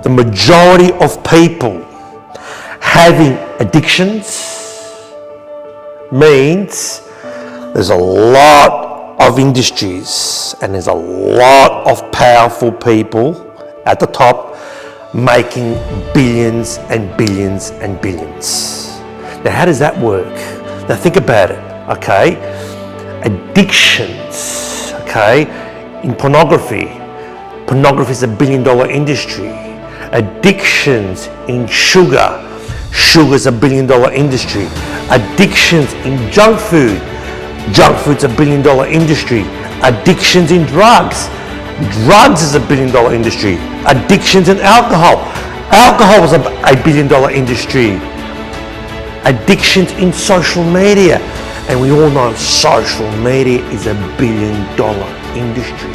the majority of people having addictions means there's a lot of industries and there's a lot of powerful people at the top making billions and billions and billions. Now, how does that work? Now, think about it, okay? Addictions, okay? In pornography is $1 billion industry. Addictions in sugar's $1 billion industry. Addictions in junk food's $1 billion industry. Addictions in drugs is $1 billion industry. Addictions in alcohol is $1 billion industry. Addictions in social media, and we all know social media is $1 billion industry.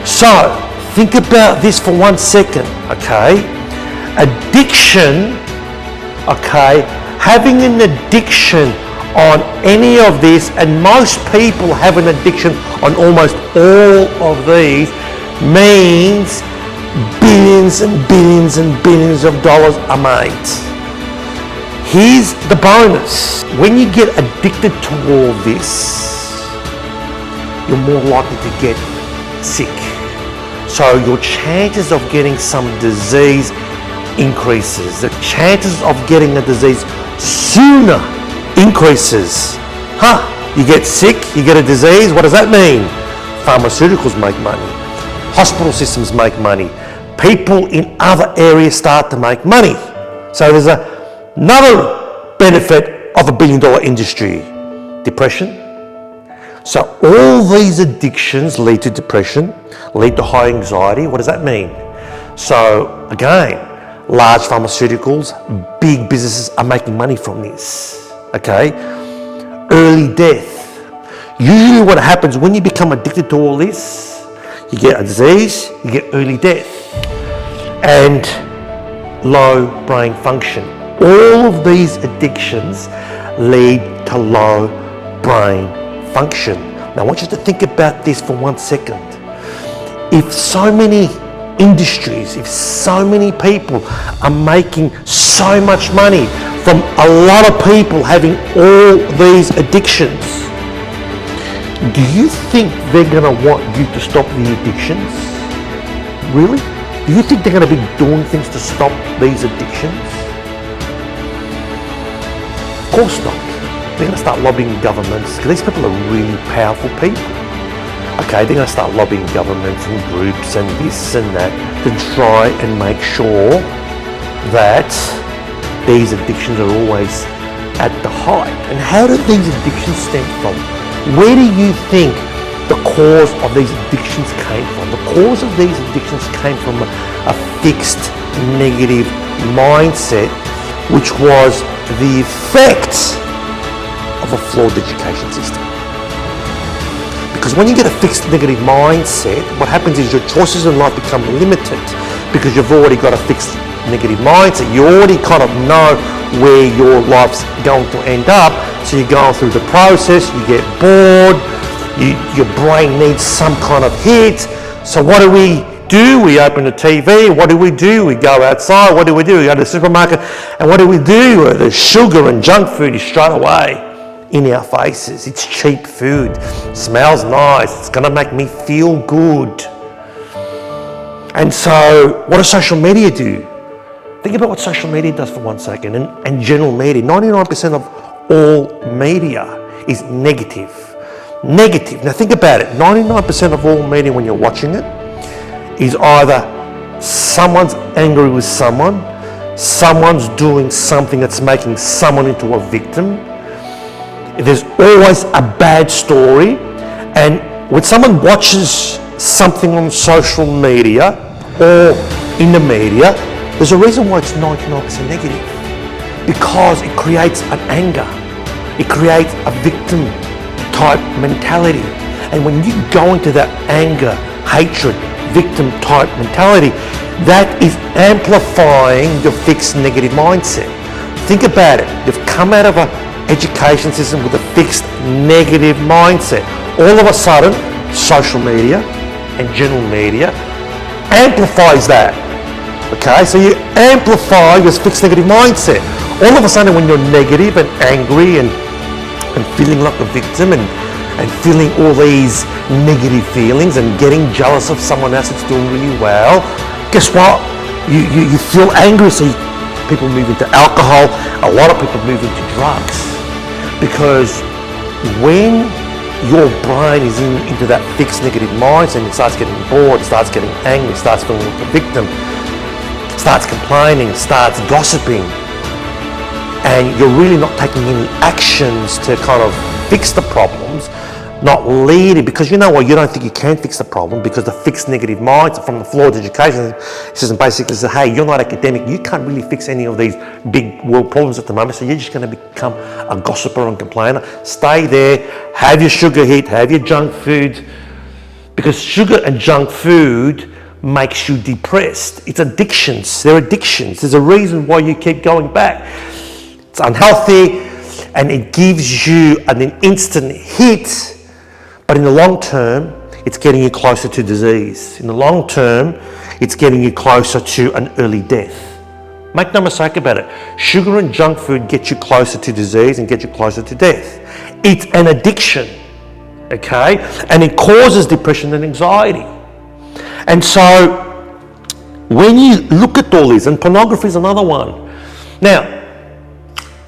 So think about this for 1 second, okay? Addiction, okay, having an addiction on any of this, and most people have an addiction on almost all of these, means billions and billions and billions of dollars are made. Here's the bonus. When you get addicted to all this, you're more likely to get sick. So your chances of getting some disease increases. The chances of getting a disease sooner increases. You get sick, you get a disease, what does that mean? Pharmaceuticals make money. Hospital systems make money. People in other areas start to make money. So there's another benefit of $1 billion industry, depression. So all these addictions lead to depression, lead to high anxiety. What does that mean? So again, large pharmaceuticals, big businesses are making money from this, okay? Early death. Usually what happens when you become addicted to all this, you get a disease, you get early death and low brain function. All of these addictions lead to low brain function. Now I want you to think about this for 1 second. If so many industries, if so many people are making so much money from a lot of people having all these addictions, do you think they're going to want you to stop the addictions? Really? Do you think they're going to be doing things to stop these addictions? Of course not. They're going to start lobbying governments, because these people are really powerful people. Okay, they're going to start lobbying governments and groups and this and that to try and make sure that these addictions are always at the height. And how do these addictions stem from? Where do you think the cause of these addictions came from? The cause of these addictions came from a fixed negative mindset, which was the effect of a flawed education system. Because when you get a fixed negative mindset, what happens is your choices in life become limited because you've already got a fixed negative mindset. You already kind of know where your life's going to end up. So you're going through the process, you get bored, your brain needs some kind of hit. So what do? We open the TV. What do? We go outside. What do? We go to the supermarket. And what do? The sugar and junk food is straight away in our faces. It's cheap food, smells nice, it's gonna make me feel good. And so what does social media do? Think about what social media does for 1 second, and general media. 99% of all media is negative. Now think about it, 99% of all media when you're watching it is either someone's angry with someone, someone's doing something that's making someone into a victim. There's always a bad story, and when someone watches something on social media or in the media, there's a reason why it's 99% negative, because it creates an anger, it creates a victim type mentality, and when you go into that anger, hatred, victim type mentality, that is amplifying your fixed negative mindset. Think about it, you've come out of a education system with a fixed negative mindset. All of a sudden, social media and general media amplifies that. Okay, so you amplify your fixed negative mindset. All of a sudden when you're negative and angry and feeling like a victim and feeling all these negative feelings and getting jealous of someone else that's doing really well, guess what? You feel angry, so people move into alcohol. A lot of people move into drugs, because when your brain is into that fixed negative mindset and it starts getting bored, it starts getting angry, it starts feeling like a victim, starts complaining, starts gossiping, and you're really not taking any actions to kind of fix the problems, not leading, because you know what, you don't think you can fix the problem, because the fixed negative mindset from the flawed education system basically says, hey, you're not academic, you can't really fix any of these big world problems at the moment, so you're just going to become a gossiper and complainer. Stay there, have your sugar hit, have your junk food, because sugar and junk food makes you depressed. It's addictions. They're addictions. There's a reason why you keep going back. It's unhealthy and it gives you an instant hit, but in the long term, it's getting you closer to disease. In the long term, it's getting you closer to an early death. Make no mistake about it. Sugar and junk food get you closer to disease and get you closer to death. It's an addiction, okay? And it causes depression and anxiety. And so when you look at all this, and pornography is another one. Now,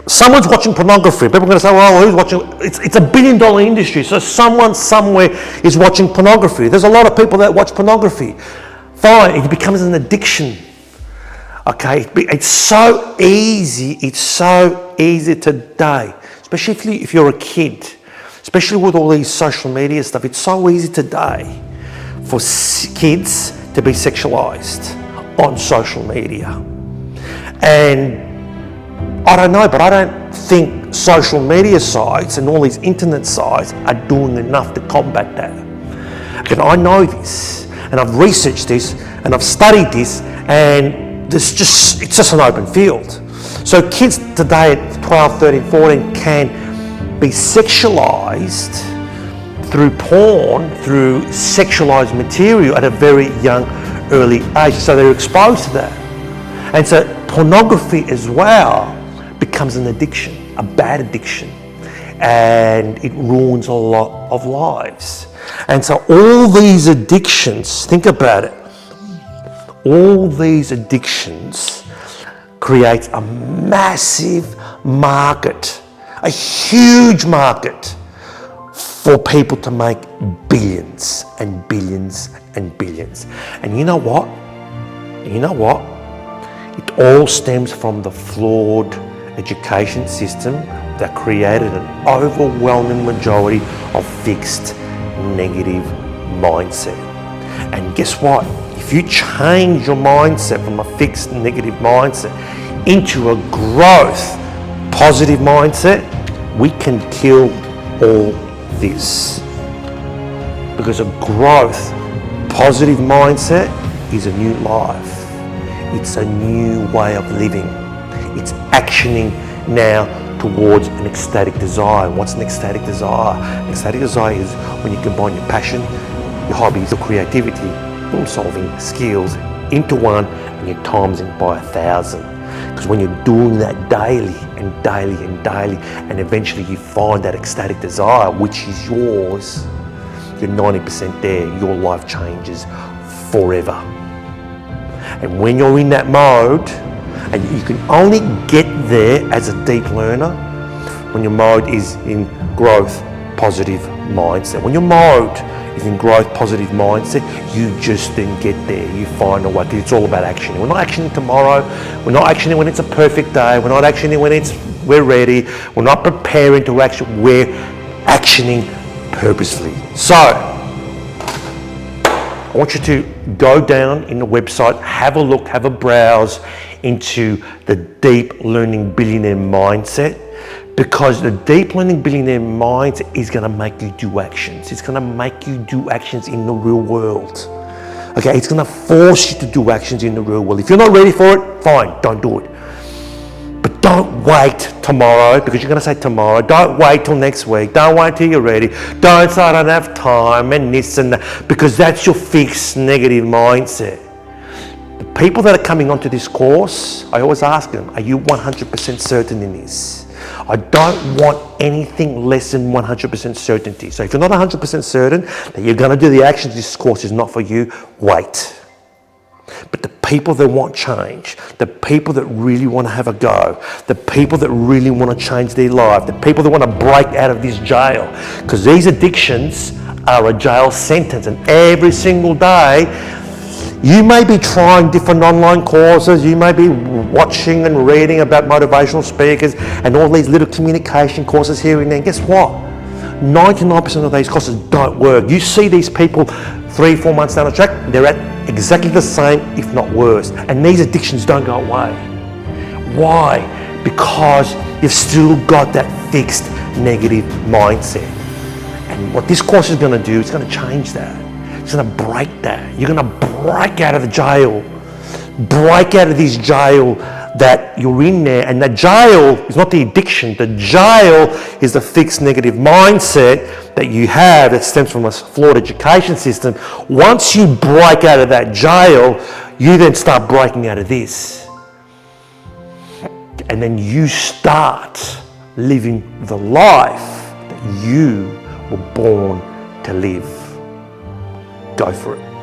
someone's watching pornography. People are going to say, well, who's watching? It's a $1 billion industry. So someone somewhere is watching pornography. There's a lot of people that watch pornography. Fine, it becomes an addiction. Okay, it's so easy. It's so easy today, especially if you're a kid, especially with all these social media stuff. It's so easy today for kids to be sexualized on social media. And I don't know, but I don't think social media sites and all these internet sites are doing enough to combat that. And I know this, and I've researched this, and I've studied this, and it's just an open field. So kids today at 12, 13, 14 can be sexualized through porn, through sexualized material at a very young, early age. So they're exposed to that. And so pornography as well becomes an addiction, a bad addiction, and it ruins a lot of lives. And so all these addictions, think about it, all these addictions create a massive market, a huge market for people to make billions and billions and billions. And you know what? It all stems from the flawed education system that created an overwhelming majority of fixed negative mindset. And guess what? If you change your mindset from a fixed negative mindset into a growth positive mindset, we can kill all this. Because a growth positive mindset is a new life. It's a new way of living. It's actioning now towards an ecstatic desire. And what's an ecstatic desire? An ecstatic desire is when you combine your passion, your hobbies, your creativity, problem-solving skills into one, and you times it by 1,000. Because when you're doing that daily and daily and daily, and eventually you find that ecstatic desire, which is yours, you're 90% there. Your life changes forever. And when you're in that mode, and you can only get there as a deep learner when your mode is in growth positive mindset. When your mode is in growth positive mindset, you just then get there. You find a way, because it's all about action. We're not actioning tomorrow. We're not actioning when it's a perfect day. We're not actioning when we're ready. We're not preparing to action. We're actioning purposely. So, I want you to go down in the website, have a look, have a browse into the Deep Learning Billionaire Mindset, because the Deep Learning Billionaire Mindset is going to make you do actions. It's going to make you do actions in the real world. Okay, it's going to force you to do actions in the real world. If you're not ready for it, fine, don't do it. But don't wait tomorrow, because you're going to say tomorrow. Don't wait till next week. Don't wait till you're ready. Don't say I don't have time and this and that, because that's your fixed negative mindset. The people that are coming onto this course, I always ask them, are you 100% certain in this? I don't want anything less than 100% certainty. So if you're not 100% certain that you're going to do the actions, this course is not for you, wait. But the people that want change, the people that really want to have a go, the people that really want to change their life, the people that want to break out of this jail, because these addictions are a jail sentence, and every single day you may be trying different online courses, you may be watching and reading about motivational speakers and all these little communication courses here and there. And guess what? 99% of these courses don't work. You see these people 3-4 months down the track, they're at exactly the same, if not worse. And these addictions don't go away. Why? Because you've still got that fixed negative mindset. And what this course is going to do, it's going to change that. It's going to break that. You're going to break out of the jail. Break out of this jail that you're in there. And the jail is not the addiction. The jail is the fixed negative mindset that you have that stems from a flawed education system. Once you break out of that jail, you then start breaking out of this. And then you start living the life that you were born to live. Go for it.